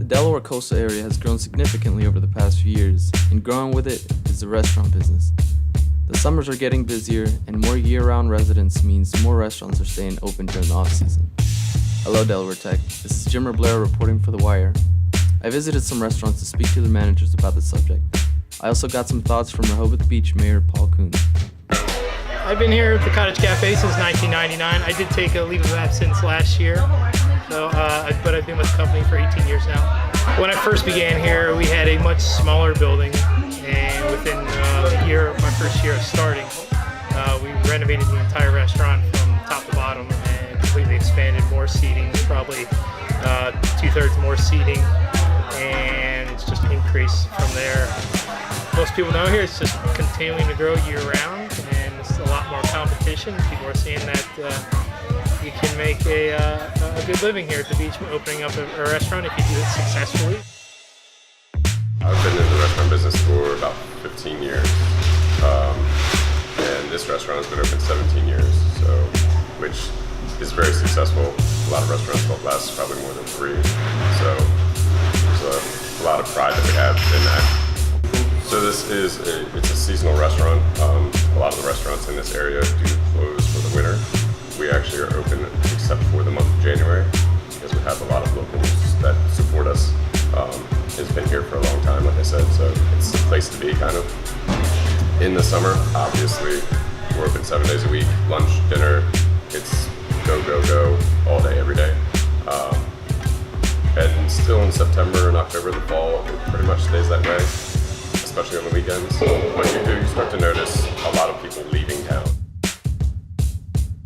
The Delaware coastal area has grown significantly over the past few years, and growing with it is the restaurant business. The summers are getting busier, and more year-round residents means more restaurants are staying open during the off-season. Hello, Delaware Tech. This is Jim Blair reporting for The Wire. I visited some restaurants to speak to the managers about the subject. I also got some thoughts from Rehoboth Beach Mayor Paul Kuhns. I've been here at the Cottage Cafe since 1999. I did take a leave of absence last year, but I've been with the company for 18 years now. When I first began here, we had a much smaller building, and within my first year of starting, we renovated the entire restaurant from top to bottom and completely expanded more seating, probably 2/3 more seating, and it's just increased from there. Most people know here it's just continuing to grow year round, and it's a lot more competition. People are seeing that you can make a good living here at the beach, opening up a restaurant if you do it successfully. I've been in the restaurant business for about 15 years, and this restaurant has been open 17 years, which is very successful. A lot of restaurants don't last probably more than 3, so there's a lot of pride that we have in that. So it's a seasonal restaurant. A lot of the restaurants in this area do close for the winter. We actually are open except for the month of January because we have a lot of locals that support us. It's been here for a long time, like I said, so it's the place to be kind of. In the summer, obviously, we're open 7 days a week, lunch, dinner. It's go, go, go all day, every day. And still in September and October, the fall, it pretty much stays that way, especially on the weekends. But you start to notice a lot of people leaving town.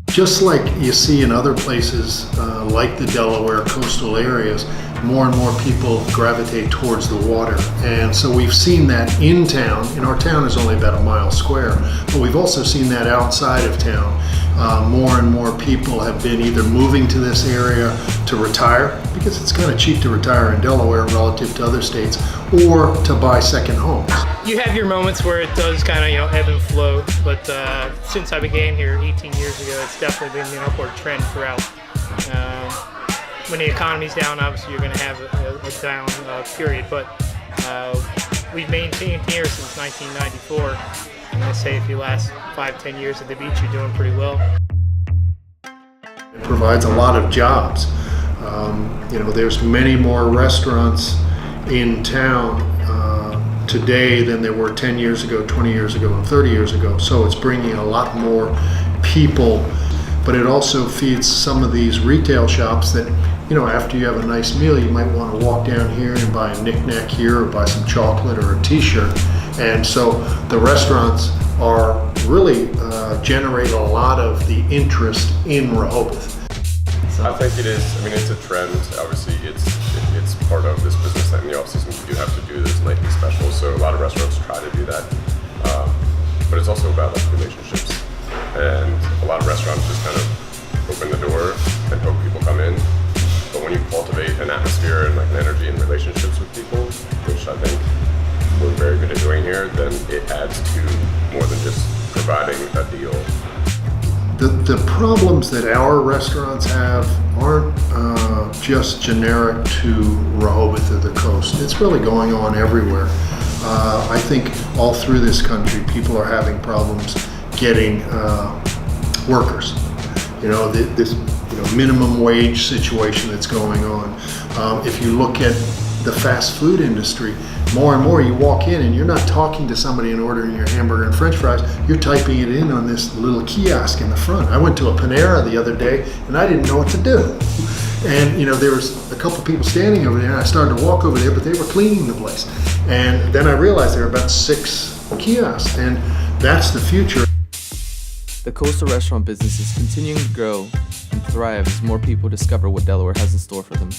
Just like you see in other places, like the Delaware coastal areas, more and more people gravitate towards the water. And so we've seen that in town, and our town is only about a mile square, but we've also seen that outside of town. More and more people have been either moving to this area to retire, because it's kind of cheap to retire in Delaware relative to other states, or to buy second homes. You have your moments where it does kind of ebb and flow, but since I began here 18 years ago, it's definitely been an upward trend throughout. When the economy's down, obviously you're going to have a down period, but we've maintained here since 1994. And I say if you last 5-10 years at the beach, you're doing pretty well. It provides a lot of jobs. There's many more restaurants in town today than there were 10 years ago, 20 years ago, and 30 years ago. So it's bringing a lot more people, but it also feeds some of these retail shops that, after you have a nice meal, you might want to walk down here and buy a knick-knack here or buy some chocolate or a t-shirt. And so the restaurants are really generate a lot of the interest in Rehoboth. I think it is. It's a trend. Obviously, it's part of this business that in the off-season you do have to do this nightly special. So a lot of restaurants try to do that, but it's also about relationships. And a lot of restaurants just kind of open the door and hope people come in. But when you cultivate an atmosphere and an energy and relationships with people, which I think we're very good at doing here, then it adds to more than just providing a deal. The problems that our restaurants have aren't just generic to Rehoboth or the coast. It's really going on everywhere. I think all through this country, people are having problems getting workers. This minimum wage situation that's going on. If you look at the fast food industry, more and more you walk in and you're not talking to somebody and ordering your hamburger and french fries, you're typing it in on this little kiosk in the front. I went to a Panera the other day and I didn't know what to do. And there was a couple people standing over there, and I started to walk over there, but they were cleaning the place. And then I realized there were about 6 kiosks, and that's the future. The coastal restaurant business is continuing to grow and thrive as more people discover what Delaware has in store for them.